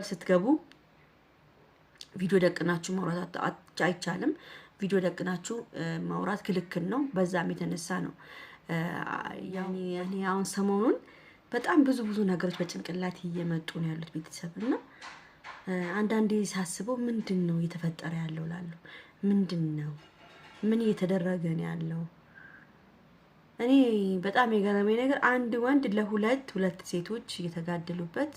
ስትገቡ ቪዲዮ ደቅናችሁ ማውራት አይቻልም። ቪዲዮ ደቅናችሁ ማውራት ክልክል ነው። በዛም የተነሳ ነው ያኔ አሁን ሰሞኑን በጣም ብዙ ነገሮች በጭንቅላት እየመጡ ነው ያሉት ቤተሰብና አንዳንዴ ሳስበው ምንድነው እየተፈጠረ ያለው ላሉ ምንድነው ምን እየተደረገ ነው ያለው? እኔ በጣም የገረመኝ ነገር አንድ ወንድ ለሁለት ሴቶች እየተጋደሉበት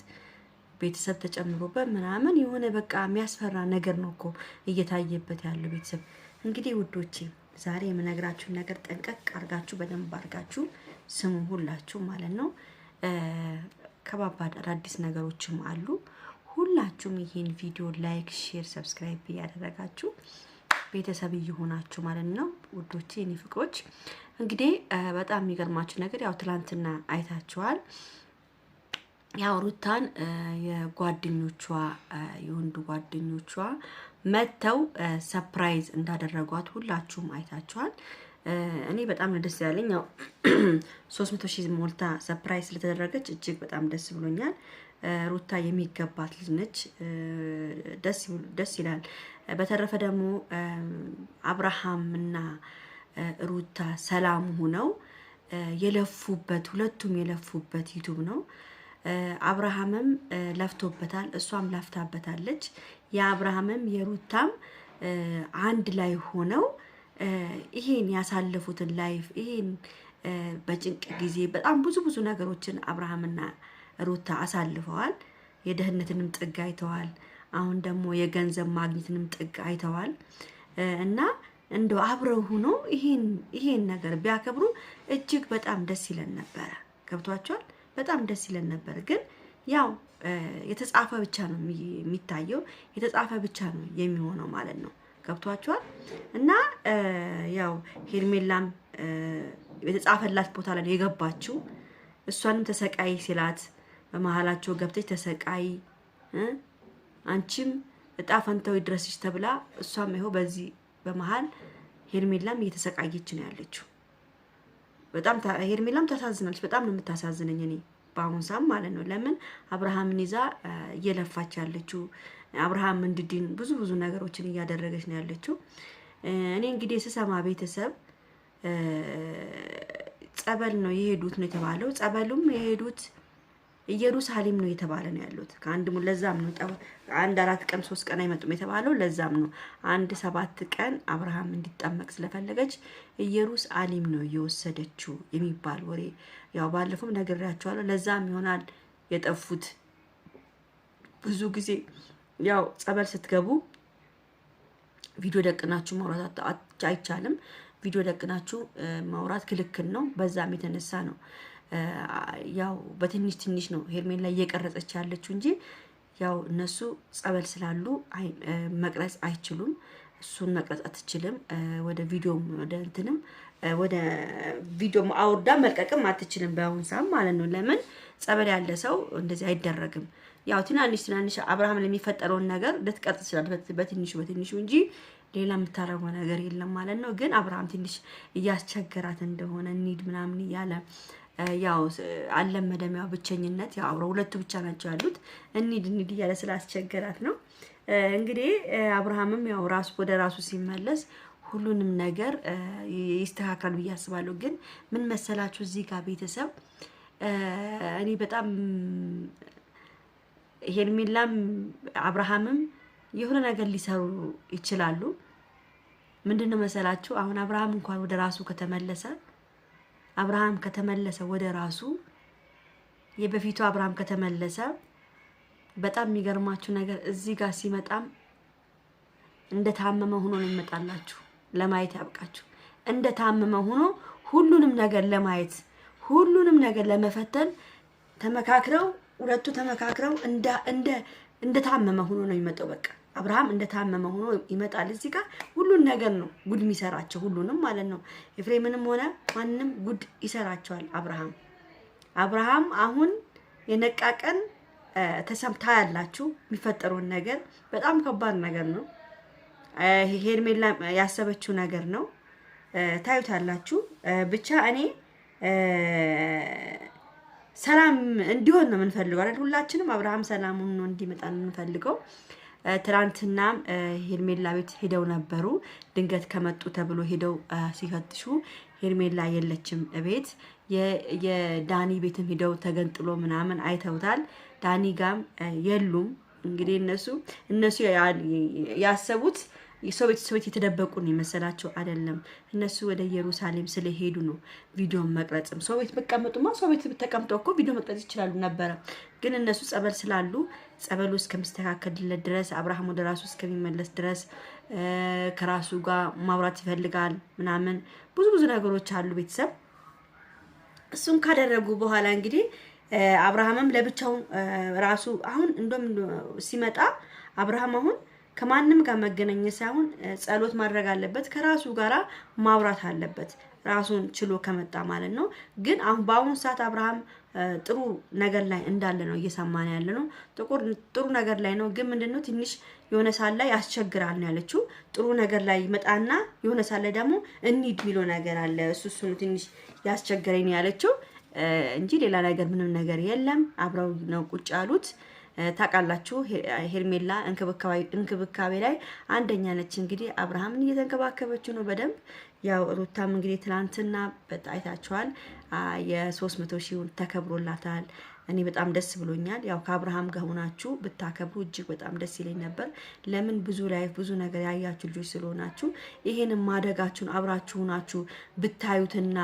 ቤተሰብ ተጨምሮበት ምናምን የሆነ በቃ የሚያስፈራ ነገር ነው እኮ እየታየበት ያለው ቤተሰብ። እንግዲህ ውዶቼ ዛሬ የምነግራችሁ ነገር ጠንቀቅ አርጋችሁ በደንብ አርጋችሁ ስሙ ሁላችሁ ማለት ነው። ከባባድ አዳዲስ ነገሮችም አሉ። ሁላችሁም ይሄን ቪዲዮ ላይክ፣ ሼር፣ ሰብስክራይብ ያደረጋችሁ ቤተሰብ እየሆናችሁ ማለት ነው ውዶቼ እኔ ፍቅሮች። እንግዲህ በጣም የሚገርማችሁ ነገር ያው ትላንትና አይታችኋል። ያው ሩታን የጓደኞቿ የወንዱ ጓደኞቿ መተው ሰርፕራይዝ እንዳደረጓት ሁላችሁም አይታችኋል። እኔ በጣም ደስ ያለኝ ያው 300,000 ሞልታ ሰርፕራይዝ ስለተደረገች እጅግ በጣም ደስ ብሎኛል። ሩታ የሚገባት ልጅ ነች። ደስ ይላል። በተረፈ ደግሞ አብርሃም እና ሩታ ሰላም ሆነው የለፉበት ሁለቱም የለፉበት ዩቲዩብ ነው። አብርሃምም ለፍቶበታል፣ እሷም ለፍታበታለች። የአብርሃምም የሩታም አንድ ላይ ሆነው ይሄን ያሳለፉትን ላይፍ ይሄን በጭንቅ ጊዜ በጣም ብዙ ነገሮችን አብርሃምና ሩታ አሳልፈዋል። የደህንነትንም ጥግ አይተዋል። አሁን ደግሞ የገንዘብ ማግኘትንም ጥግ አይተዋል። እና እንደው አብረው ሆኖ ይሄን ነገር ቢያከብሩ እጅግ በጣም ደስ ይለን ነበር። ገብቷቸዋል። በጣም ደስ ይለን ነበር። ግን ያው የተጻፈ ብቻ ነው የሚታየው፣ የተጻፈ ብቻ ነው የሚሆነው ማለት ነው። ገብቷቸዋል። እና ያው ሄርሜላም የተጻፈላት ቦታ ላይ የገባችው እሷንም ተሰቃይ ሲላት በመሃላቸው ገብተች ተሰቃይ አንቺም እጣ ፈንታው ይድረስሽ ተብላ እሷም ይሄው በዚህ በመሃል ሄርሜላም እየተሰቃየች ነው ያለችው። በጣም ሄርሜላም ታሳዝናለች። በጣም ነው የምታሳዝነኝ እኔ በአሁን ሰዓት ማለት ነው። ለምን አብርሃምን ይዛ እየለፋች ያለችው አብርሃም እንድድን ብዙ ነገሮችን እያደረገች ነው ያለችው። እኔ እንግዲህ ስሰማ ቤተሰብ ጸበል ነው የሄዱት ነው የተባለው። ጸበሉም የሄዱት ኢየሩሳሌም ነው የተባለ ነው ያሉት። ለዛም ነው አንድ 4 ቀን 3 ቀን አይመጡም የተባለው። ለዛም ነው 7 ቀን አብርሃም እንዲጠመቅ ስለፈለገች ኢየሩሳሌም ነው የወሰደችው የሚባል ወሬ ያው ባለፈው ነግሬያቸዋለሁ። ለዛም ይሆናል የጠፉት። ብዙ ጊዜ ያው ጸበል ስትገቡ ቪዲዮ ደቅናችሁ ማውራት አይቻልም። ቪዲዮ ደቅናችሁ ማውራት ክልክል ነው። በዛም የተነሳ ነው ያው በትንሽ ነው ሄርሜላ እየቀረጸች ያለችው እንጂ ያው እነሱ ጸበል ስላሉ መቅረጽ አይችሉም። እሱን መቅረጽ አትችልም። ወደ ቪዲዮም አውርዳ መልቀቅም አትችልም በአሁን ሰዓት ማለት ነው። ለምን ጸበል ያለ ሰው እንደዚህ አይደረግም። ያው ትናንሽ አብርሃም ለሚፈጠረውን ነገር ልትቀርጽ ይችላል በትንሹ እንጂ ሌላ የምታረገው ነገር የለም ማለት ነው። ግን አብርሃም ትንሽ እያስቸገራት እንደሆነ እንሂድ ምናምን እያለ ያው አለመደም ያው ብቸኝነት ያው አብረው ሁለቱ ብቻ ናቸው ያሉት እንሂድ እያለ ስላስቸገራት ነው። እንግዲህ አብርሃምም ያው ወደ ራሱ ሲመለስ ሁሉንም ነገር ይስተካከላል ብዬ አስባለሁ። ግን ምን መሰላችሁ እዚህ ጋር ቤተሰብ እኔ በጣም ሄርሜላም አብርሃምም የሆነ ነገር ሊሰሩ ይችላሉ። ምንድነው መሰላችሁ አሁን አብርሃም እንኳን ወደ ራሱ ከተመለሰ ወደ ራሱ የበፊቱ አብርሃም ከተመለሰ በጣም የሚገርማችሁ ነገር እዚህ ጋር ሲመጣም እንደታመመ ሆኖ ነው ይመጣላችሁ። ለማየት ያብቃችሁ። እንደታመመ ሆኖ ሁሉንም ነገር ለማየት ሁሉንም ነገር ለመፈተን ሁለቱ ተመካክረው እንደታመመ ሆኖ ነው የሚመጣው። በቃ አብርሃም እንደታመመ ሆኖ ይመጣል። እዚህ ጋር ሁሉን ነገር ነው ጉድ የሚሰራቸው ሁሉንም ማለት ነው። ኤፍሬምንም ሆነ ማንንም ጉድ ይሰራቸዋል አብርሃም አሁን የነቃቀን ተሰምታ ያላችሁ የሚፈጠረውን ነገር በጣም ከባድ ነገር ነው። ሄርሜላ ያሰበችው ነገር ነው። ታዩታላችሁ። ብቻ እኔ ሰላም እንዲሆን ነው የምንፈልገው አይደል? ሁላችንም አብርሃም ሰላሙን ነው እንዲመጣ ነው የምንፈልገው። ትናንትና ሄርሜላ ቤት ሄደው ነበሩ። ድንገት ከመጡ ተብሎ ሄደው ሲፈትሹ ሄርሜላ የለችም ቤት። የዳኒ ቤትም ሄደው ተገንጥሎ ምናምን አይተውታል። ዳኒ ጋም የሉም። እንግዲህ እነሱ ያሰቡት የሰው ቤት የተደበቁ ነው የመሰላቸው አይደለም። እነሱ ወደ ኢየሩሳሌም ስለሄዱ ነው ቪዲዮን መቅረጽም። ሰው ቤት በቀመጡማ ሰው ቤት ተቀምጠው እኮ ቪዲዮ መቅረጽ ይችላሉ ነበረ። ግን እነሱ ጸበል ስላሉ ጸበሉ እስከሚስተካከልለት ድረስ አብርሃም ወደ ራሱ እስከሚመለስ ድረስ ከራሱ ጋር ማውራት ይፈልጋል ምናምን ብዙ ነገሮች አሉ ቤተሰብ። እሱን ካደረጉ በኋላ እንግዲህ አብርሃምም ለብቻው ራሱ አሁን እንደም ሲመጣ አብርሃም አሁን ከማንም ጋር መገናኘት ሳይሆን ጸሎት ማድረግ አለበት። ከራሱ ጋራ ማውራት አለበት ራሱን ችሎ ከመጣ ማለት ነው። ግን አሁን በአሁኑ ሰዓት አብርሃም ጥሩ ነገር ላይ እንዳለ ነው እየሰማን ያለ ነው። ጥሩ ነገር ላይ ነው። ግን ምንድነው ትንሽ የሆነ ሳል ላይ ያስቸግራል ነው ያለችው። ጥሩ ነገር ላይ ይመጣና የሆነ ሳል ላይ ደግሞ እንሂድ የሚለው ነገር አለ። እሱ ትንሽ ያስቸገረኝ ነው ያለችው እንጂ ሌላ ነገር ምንም ነገር የለም። አብረው ነው ቁጭ ያሉት። ታውቃላችሁ ሄርሜላ እንክብካቤ ላይ አንደኛ ነች። እንግዲህ አብርሃምን እየተንከባከበችው ነው በደንብ። ያው ሩታም እንግዲህ ትናንትና አይታችኋል የ300,000 ተከብሮላታል። እኔ በጣም ደስ ብሎኛል። ያው ከአብርሃም ጋር ሆናችሁ ብታከብሩ እጅግ በጣም ደስ ይለኝ ነበር። ለምን ብዙ ነገር ያያችሁ ልጆች ስለሆናችሁ ይሄንን ማደጋችሁን አብራችሁ ሆናችሁ ብታዩትና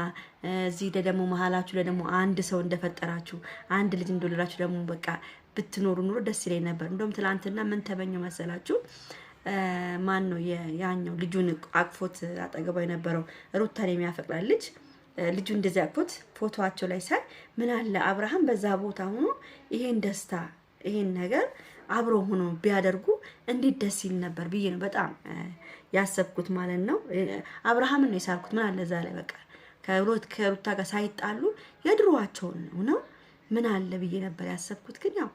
እዚህ ደግሞ መሀላችሁ ደግሞ አንድ ሰው እንደፈጠራችሁ አንድ ልጅ እንደወለዳችሁ ደግሞ በቃ ብትኖሩ ኑሮ ደስ ይለኝ ነበር። እንደውም ትላንትና ምን ተመኘው መሰላችሁ? ማን ነው ያኛው ልጁን አቅፎት አጠገቧ የነበረው ሩታን የሚያፈቅራል ልጁ እንደዚህ አቅፎት ፎቶዋቸው ላይ ሳይ ምን አለ አብርሃም በዛ ቦታ ሆኖ ይሄን ደስታ ይሄን ነገር አብሮ ሆኖ ቢያደርጉ እንዴት ደስ ይል ነበር ብዬ ነው በጣም ያሰብኩት ማለት ነው። አብርሃምን ነው የሳልኩት። ምን አለ እዛ ላይ በቃ ከሩታ ጋር ሳይጣሉ የድሮዋቸውን ነው ምን አለ ብዬ ነበር ያሰብኩት። ግን ያው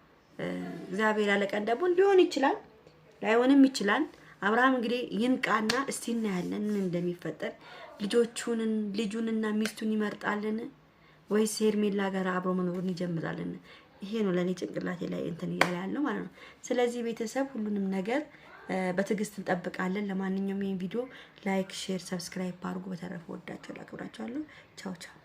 እግዚአብሔር ያለቀን ደግሞ ሊሆን ይችላል ላይሆንም ይችላል። አብርሃም እንግዲህ ይንቃና እስቲ እናያለን ምን እንደሚፈጠር። ልጁንና ሚስቱን ይመርጣልን ወይስ ሄርሜላ ጋር አብሮ መኖርን ይጀምራልን? ይሄ ነው ለኔ ጭንቅላቴ ላይ እንትን እያለ ያለው ማለት ነው። ስለዚህ ቤተሰብ ሁሉንም ነገር በትዕግስት እንጠብቃለን። ለማንኛውም ይሄን ቪዲዮ ላይክ፣ ሼር፣ ሰብስክራይብ አድርጉ። በተረፈ ወዳችኋለሁ፣ አክብራችኋለሁ። ቻው ቻው።